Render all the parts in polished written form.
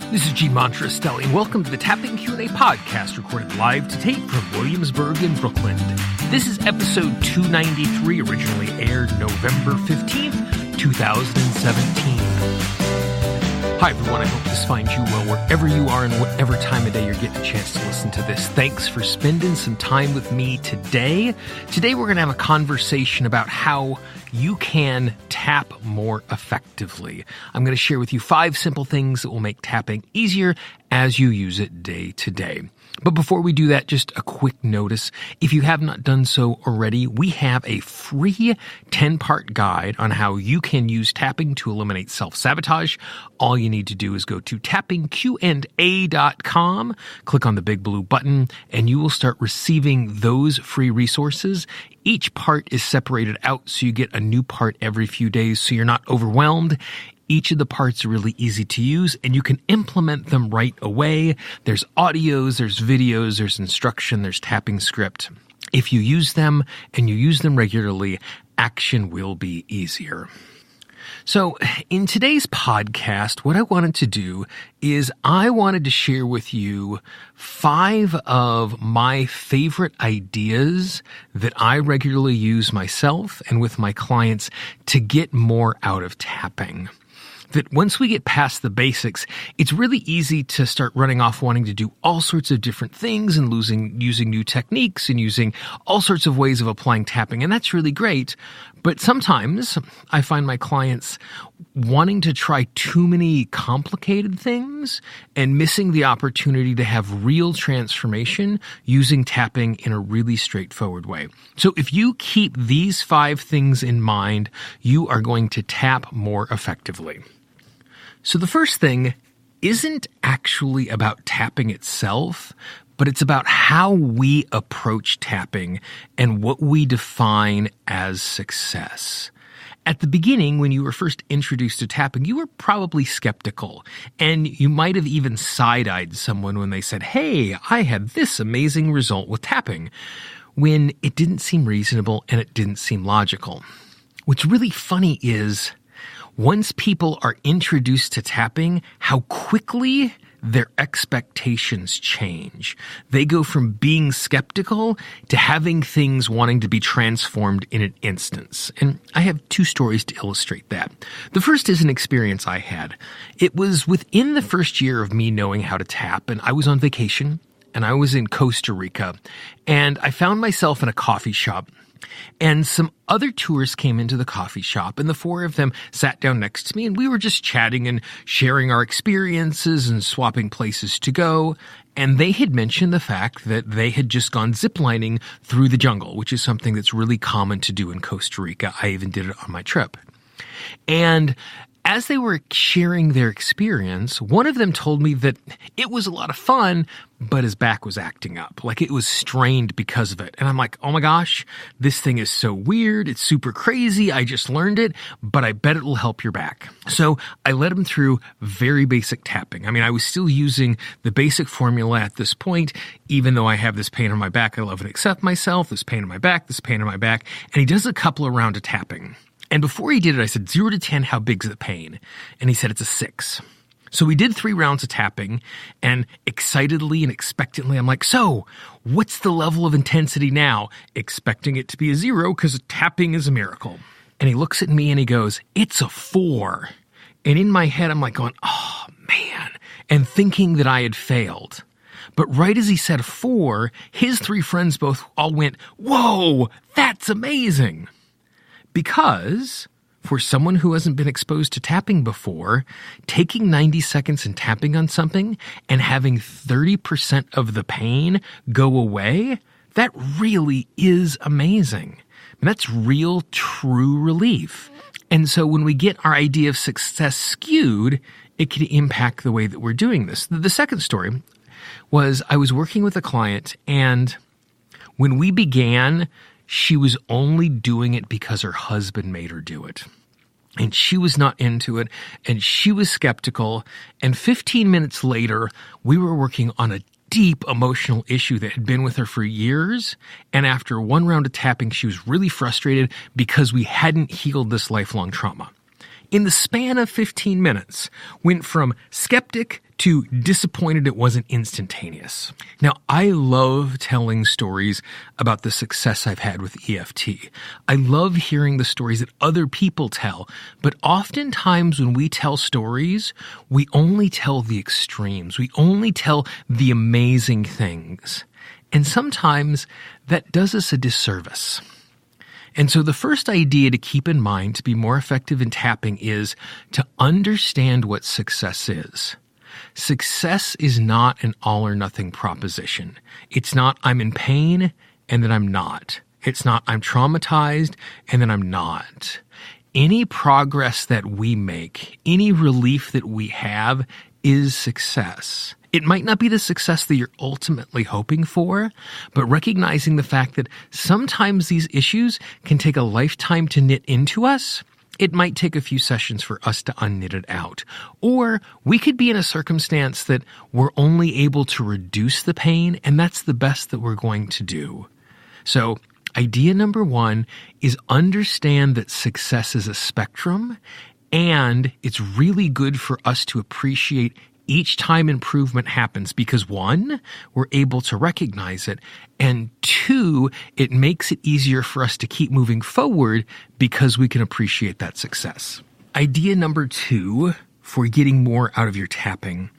This is G. Montrastelli, and welcome to the Tapping Q&A podcast, recorded live to tape from Williamsburg in Brooklyn. This is episode 293, originally aired November 15th, 2017. Hi, everyone. I hope this finds you well wherever you are and whatever time of day you're getting a chance to listen to this. Thanks for spending some time with me today. Today, we're going to have a conversation about how you can tap more effectively. I'm going to share with you 5 simple things that will make tapping easier as you use it day to day. But before we do that, just a quick notice. If you have not done so already, we have a free 10-part guide on how you can use tapping to eliminate self-sabotage. All you need to do is go to tappingqa.com, click on the big blue button, and you will start receiving those free resources. Each part is separated out, so you get a new part every few days, so you're not overwhelmed. Each of the parts are really easy to use, and you can implement them right away. There's audios, there's videos, there's instruction, there's tapping script. If you use them and you use them regularly, action will be easier. So in today's podcast, what I wanted to do is I wanted to share with you 5 of my favorite ideas that I regularly use myself and with my clients to get more out of tapping. That once we get past the basics, it's really easy to start running off wanting to do all sorts of different things and using new techniques and using all sorts of ways of applying tapping. And that's really great. But sometimes I find my clients wanting to try too many complicated things and missing the opportunity to have real transformation using tapping in a really straightforward way. So if you keep these 5 things in mind, you are going to tap more effectively. So the first thing isn't actually about tapping itself, but it's about how we approach tapping and what we define as success. At the beginning, when you were first introduced to tapping, you were probably skeptical, and you might have even side-eyed someone when they said, "Hey, I had this amazing result with tapping," when it didn't seem reasonable and it didn't seem logical. What's really funny is once people are introduced to tapping, how quickly their expectations change. They go from being skeptical to having things wanting to be transformed in an instance. And I have 2 stories to illustrate that. The first is an experience I had. It was within the first year of me knowing how to tap, and I was on vacation, and I was in Costa Rica, and I found myself in a coffee shop. And some other tourists came into the coffee shop, and the 4 of them sat down next to me, and we were just chatting and sharing our experiences and swapping places to go. And they had mentioned the fact that they had just gone ziplining through the jungle, which is something that's really common to do in Costa Rica. I even did it on my trip. And as they were sharing their experience, one of them told me that it was a lot of fun, but his back was acting up. Like it was strained because of it. And I'm like, oh my gosh, this thing is so weird. It's super crazy. I just learned it, but I bet it will help your back. So I led him through very basic tapping. I mean, I was still using the basic formula at this point, even though I have this pain on my back. I love and accept myself, this pain on my back, this pain on my back. And he does a couple of rounds of tapping. And before he did it, I said, 0 to 10, how big's the pain? And he said, it's a 6. So we did 3 rounds of tapping, and excitedly and expectantly, I'm like, so what's the level of intensity now? Expecting it to be a 0 because tapping is a miracle. And he looks at me and he goes, it's a 4. And in my head, I'm like going, oh man, and thinking that I had failed. But right as he said 4, his 3 friends both all went, whoa, that's amazing. Because for someone who hasn't been exposed to tapping before, taking 90 seconds and tapping on something and having 30% of the pain go away, that really is amazing. And that's real, true relief. And so when we get our idea of success skewed, it can impact the way that we're doing this. The second story was I was working with a client, and when we began, she was only doing it because her husband made her do it. And she was not into it, and she was skeptical. And 15 minutes later, we were working on a deep emotional issue that had been with her for years. And after 1 round of tapping, she was really frustrated because we hadn't healed this lifelong trauma. In the span of 15 minutes, went from skeptic to disappointed it wasn't instantaneous. Now, I love telling stories about the success I've had with EFT. I love hearing the stories that other people tell, but oftentimes when we tell stories, we only tell the extremes. We only tell the amazing things. And sometimes that does us a disservice. And so the first idea to keep in mind to be more effective in tapping is to understand what success is. Success is not an all or nothing proposition. It's not I'm in pain and then I'm not. It's not I'm traumatized and then I'm not. Any progress that we make, any relief that we have is success. It might not be the success that you're ultimately hoping for, but recognizing the fact that sometimes these issues can take a lifetime to knit into us, it might take a few sessions for us to unknit it out. Or we could be in a circumstance that we're only able to reduce the pain, and that's the best that we're going to do. So, idea number one is understand that success is a spectrum, and it's really good for us to appreciate each time improvement happens because one, we're able to recognize it, and two, it makes it easier for us to keep moving forward because we can appreciate that success. Idea number two for getting more out of your tapping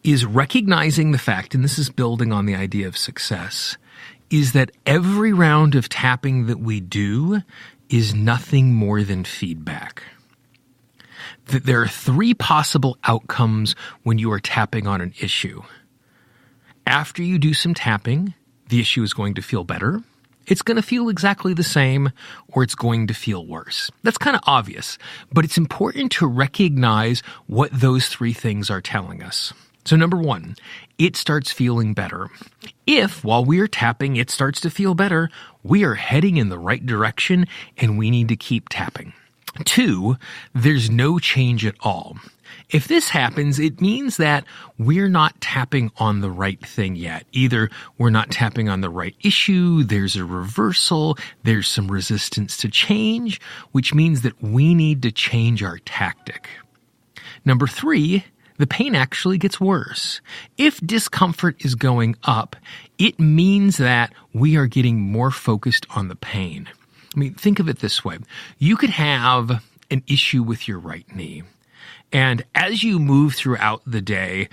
is recognizing the fact, and this is building on the idea of success, is that every round of tapping that we do is nothing more than feedback. That there are three possible outcomes when you are tapping on an issue. After you do some tapping, the issue is going to feel better. It's going to feel exactly the same, or it's going to feel worse. That's kind of obvious, but it's important to recognize what those three things are telling us. So number one, it starts feeling better. If, while we are tapping, it starts to feel better, we are heading in the right direction and we need to keep tapping. Two, there's no change at all. If this happens, it means that we're not tapping on the right thing yet. Either we're not tapping on the right issue, there's a reversal, there's some resistance to change, which means that we need to change our tactic. Number three, the pain actually gets worse. If discomfort is going up, it means that we are getting more focused on the pain. I mean, think of it this way. You could have an issue with your right knee. And as you move throughout the day,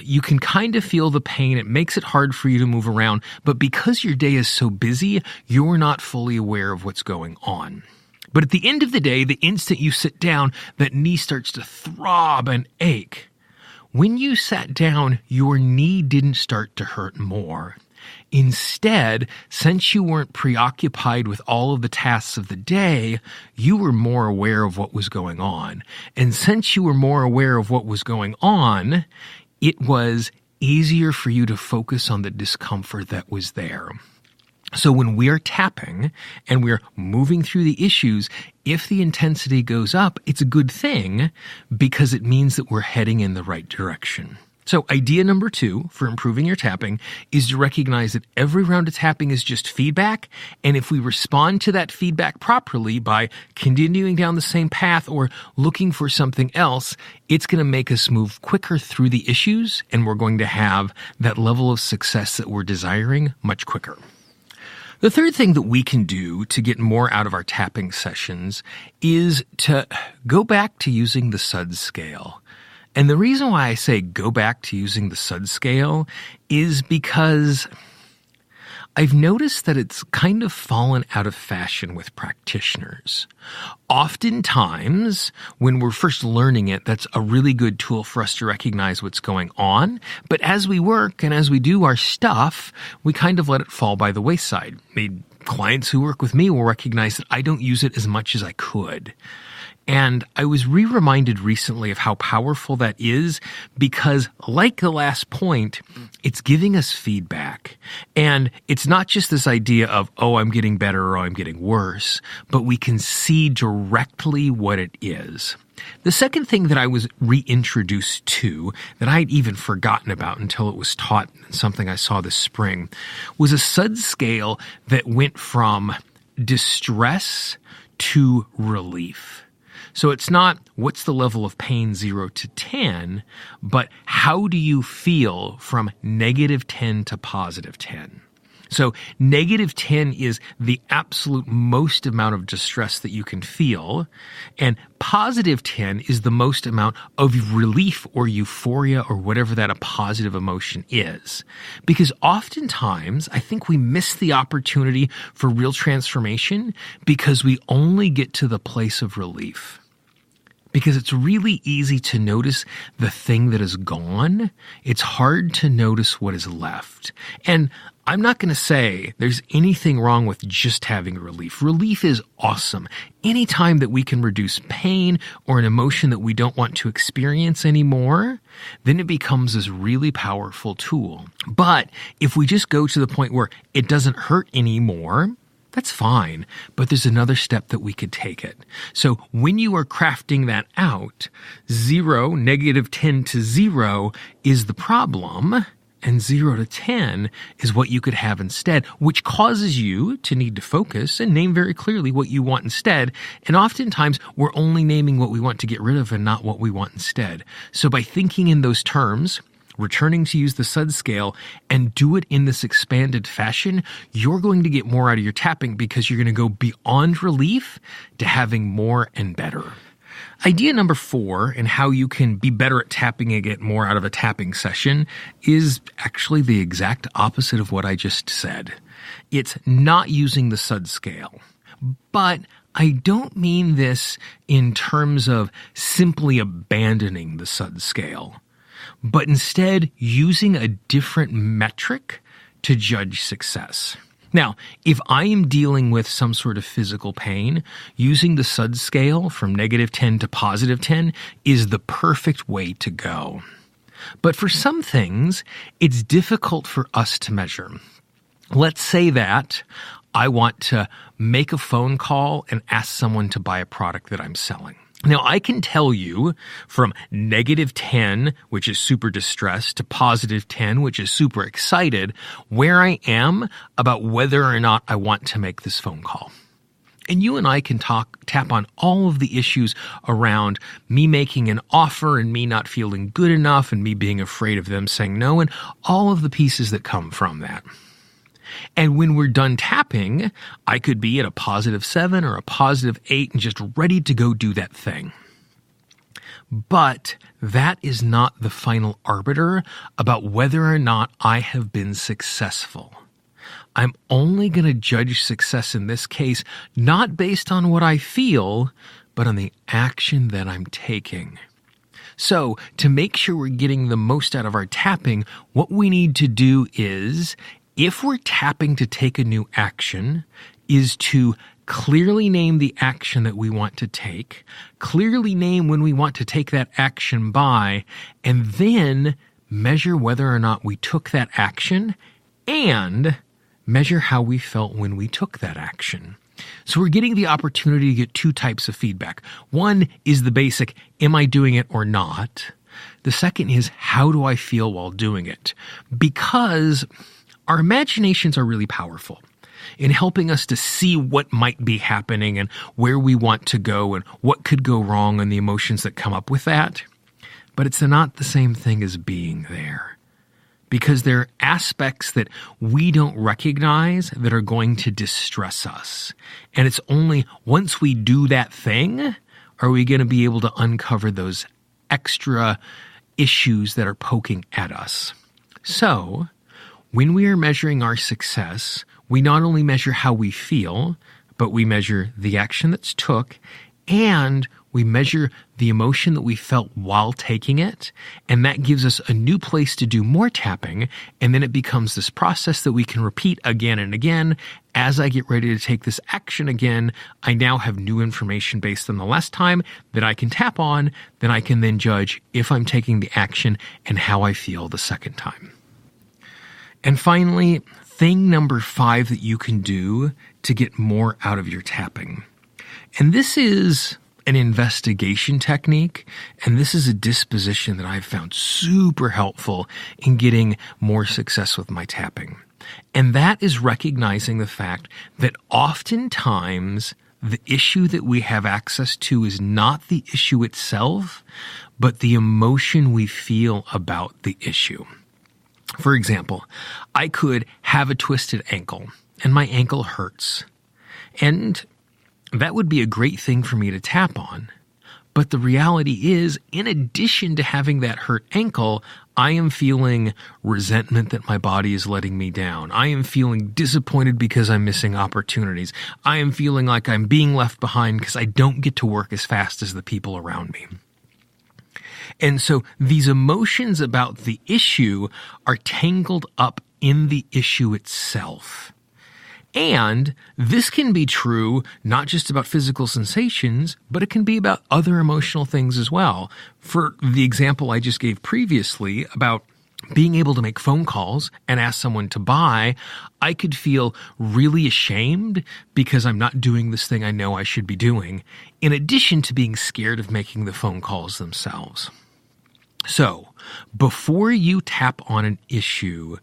you can kind of feel the pain. It makes it hard for you to move around. But because your day is so busy, you're not fully aware of what's going on. But at the end of the day, the instant you sit down, that knee starts to throb and ache. When you sat down, your knee didn't start to hurt more. Instead, since you weren't preoccupied with all of the tasks of the day, you were more aware of what was going on. And since you were more aware of what was going on, it was easier for you to focus on the discomfort that was there. So when we are tapping and we're moving through the issues, if the intensity goes up, it's a good thing because it means that we're heading in the right direction. So idea number two for improving your tapping is to recognize that every round of tapping is just feedback. And if we respond to that feedback properly by continuing down the same path or looking for something else, it's going to make us move quicker through the issues. And we're going to have that level of success that we're desiring much quicker. The third thing that we can do to get more out of our tapping sessions is to go back to using the SUDS scale. And the reason why I say go back to using the SUDS scale is because I've noticed that it's kind of fallen out of fashion with practitioners. Oftentimes, when we're first learning it, that's a really good tool for us to recognize what's going on. But as we work and as we do our stuff, we kind of let it fall by the wayside. Clients who work with me will recognize that I don't use it as much as I could. And I was reminded recently of how powerful that is because, like the last point, it's giving us feedback. And it's not just this idea of, oh, I'm getting better or oh, I'm getting worse, but we can see directly what it is. The second thing that I was reintroduced to that I had even forgotten about until it was taught, something I saw this spring, was a SUDS scale that went from distress to relief. So it's not what's the level of pain 0 to 10, but how do you feel from -10 to +10? So -10 is the absolute most amount of distress that you can feel, and +10 is the most amount of relief or euphoria or whatever that a positive emotion is. Because oftentimes, I think we miss the opportunity for real transformation because we only get to the place of relief. Because it's really easy to notice the thing that is gone. It's hard to notice what is left. And I'm not going to say there's anything wrong with just having relief. Relief is awesome. Anytime that we can reduce pain or an emotion that we don't want to experience anymore, then it becomes this really powerful tool. But if we just go to the point where it doesn't hurt anymore, that's fine, but there's another step that we could take it. So when you are crafting that out, -10 to 0 is the problem, and 0 to 10 is what you could have instead, which causes you to need to focus and name very clearly what you want instead. And oftentimes, we're only naming what we want to get rid of and not what we want instead. So by thinking in those terms, returning to use the SUD scale and do it in this expanded fashion, you're going to get more out of your tapping because you're going to go beyond relief to having more and better. Idea number 4, and how you can be better at tapping and get more out of a tapping session, is actually the exact opposite of what I just said. It's not using the SUD scale. But I don't mean this in terms of simply abandoning the SUD scale, but instead using a different metric to judge success. Now, if I am dealing with some sort of physical pain, using the SUD scale from -10 to +10 is the perfect way to go. But for some things, it's difficult for us to measure. Let's say that I want to make a phone call and ask someone to buy a product that I'm selling. Now, I can tell you from -10, which is super distressed, to +10, which is super excited, where I am about whether or not I want to make this phone call. And you and I can tap on all of the issues around me making an offer and me not feeling good enough and me being afraid of them saying no and all of the pieces that come from that. And when we're done tapping, I could be at a +7 or a +8 and just ready to go do that thing. But that is not the final arbiter about whether or not I have been successful. I'm only going to judge success in this case, not based on what I feel, but on the action that I'm taking. So, to make sure we're getting the most out of our tapping, what we need to do is, if we're tapping to take a new action, is to clearly name the action that we want to take, clearly name when we want to take that action by, and then measure whether or not we took that action and measure how we felt when we took that action. So we're getting the opportunity to get 2 types of feedback. One is the basic, am I doing it or not? The second is, how do I feel while doing it? Because our imaginations are really powerful in helping us to see what might be happening and where we want to go and what could go wrong and the emotions that come up with that. But it's not the same thing as being there, because there are aspects that we don't recognize that are going to distress us. And it's only once we do that thing are we going to be able to uncover those extra issues that are poking at us. So, when we are measuring our success, we not only measure how we feel, but we measure the action that's took, and we measure the emotion that we felt while taking it, and that gives us a new place to do more tapping, and then it becomes this process that we can repeat again and again. As I get ready to take this action again, I now have new information based on the last time that I can tap on, that I can then judge if I'm taking the action and how I feel the second time. And finally, thing number 5 that you can do to get more out of your tapping. And this is an investigation technique, and this is a disposition that I've found super helpful in getting more success with my tapping. And that is recognizing the fact that oftentimes the issue that we have access to is not the issue itself, but the emotion we feel about the issue. For example, I could have a twisted ankle and my ankle hurts. And that would be a great thing for me to tap on. But the reality is, in addition to having that hurt ankle, I am feeling resentment that my body is letting me down. I am feeling disappointed because I'm missing opportunities. I am feeling like I'm being left behind because I don't get to work as fast as the people around me. And so these emotions about the issue are tangled up in the issue itself. And this can be true not just about physical sensations, but it can be about other emotional things as well. For the example I just gave previously about being able to make phone calls and ask someone to buy, I could feel really ashamed because I'm not doing this thing I know I should be doing, in addition to being scared of making the phone calls themselves. So, before you tap on an issue,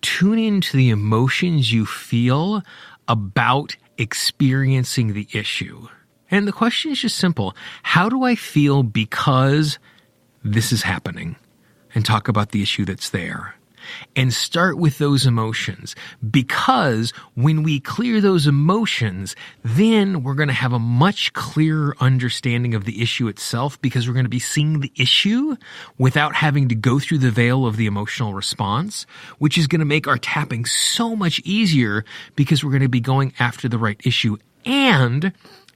tune into the emotions you feel about experiencing the issue. And the question is just simple. How do I feel because this is happening? And talk about the issue that's there. And start with those emotions, because when we clear those emotions, then we're going to have a much clearer understanding of the issue itself, because we're going to be seeing the issue without having to go through the veil of the emotional response, which is going to make our tapping so much easier because we're going to be going after the right issue. And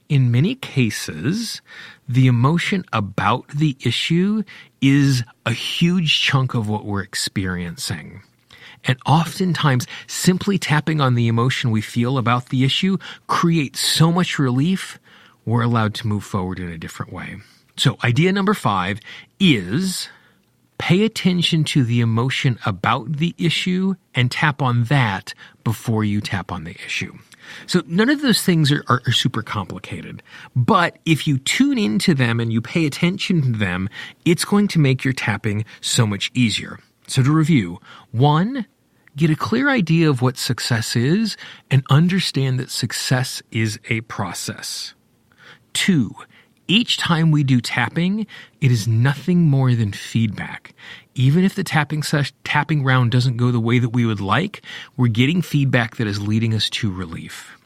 in many cases, the emotion about the issue is a huge chunk of what we're experiencing. And oftentimes, simply tapping on the emotion we feel about the issue creates so much relief, we're allowed to move forward in a different way. So idea number 5 is pay attention to the emotion about the issue and tap on that before you tap on the issue. So none of those things are super complicated, but if you tune into them and you pay attention to them, it's going to make your tapping so much easier. So to review, 1, get a clear idea of what success is and understand that success is a process. 2, each time we do tapping, it is nothing more than feedback. Even if the tapping round doesn't go the way that we would like, we're getting feedback that is leading us to relief.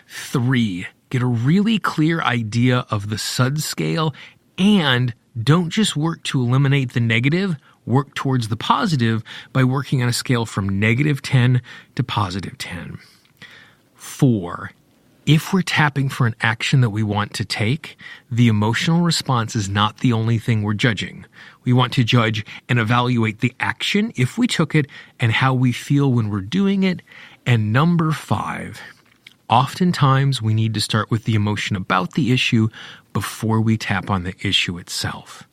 3, get a really clear idea of the SUD scale, and don't just work to eliminate the negative, work towards the positive by working on a scale from -10 to +10. 4, if we're tapping for an action that we want to take, the emotional response is not the only thing we're judging. We want to judge and evaluate the action, if we took it, and how we feel when we're doing it. And number 5, oftentimes we need to start with the emotion about the issue before we tap on the issue itself.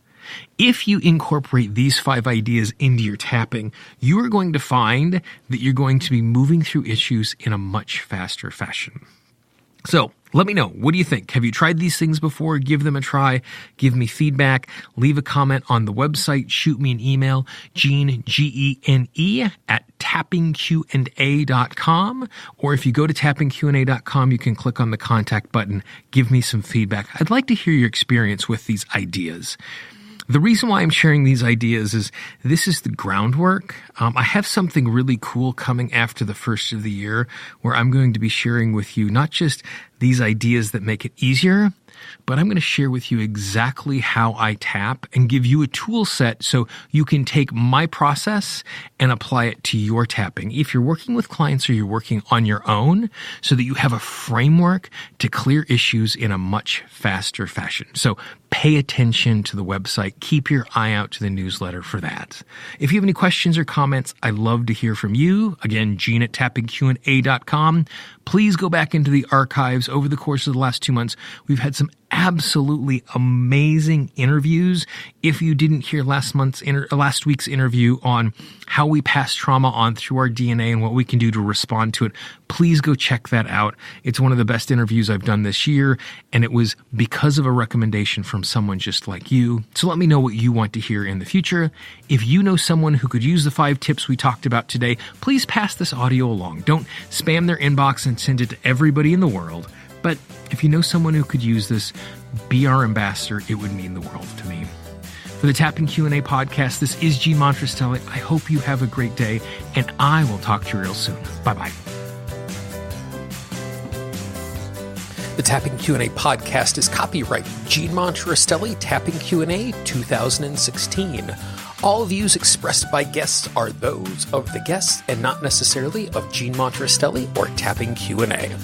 If you incorporate these 5 ideas into your tapping, you are going to find that you're going to be moving through issues in a much faster fashion. So let me know. What do you think? Have you tried these things before? Give them a try. Give me feedback. Leave a comment on the website. Shoot me an email, Gene, Gene, at tappingqa.com. Or if you go to tappingqa.com, you can click on the contact button. Give me some feedback. I'd like to hear your experience with these ideas. The reason why I'm sharing these ideas is this is the groundwork. I have something really cool coming after the first of the year where I'm going to be sharing with you not just these ideas that make it easier, but I'm going to share with you exactly how I tap and give you a tool set so you can take my process and apply it to your tapping. If you're working with clients or you're working on your own, so that you have a framework to clear issues in a much faster fashion. So pay attention to the website. Keep your eye out to the newsletter for that. If you have any questions or comments, I'd love to hear from you. Again, Gene at tappingqa.com. Please go back into the archives. Over the course of the last 2 months, we've had some absolutely amazing interviews. If you didn't hear last week's interview on how we pass trauma on through our DNA and what we can do to respond to it, please go check that out. It's one of the best interviews I've done this year, and it was because of a recommendation from someone just like you. So let me know what you want to hear in the future. If you know someone who could use the 5 tips we talked about today, please pass this audio along. Don't spam their inbox and send it to everybody in the world. But if you know someone who could use this, be our ambassador. It would mean the world to me. For the Tapping Q&A podcast, this is Gene Montrestelli. I hope you have a great day, and I will talk to you real soon. Bye-bye. The Tapping Q&A podcast is copyright Gene Montrestelli, Tapping Q&A 2016. All views expressed by guests are those of the guests and not necessarily of Gene Montrestelli or Tapping Q&A.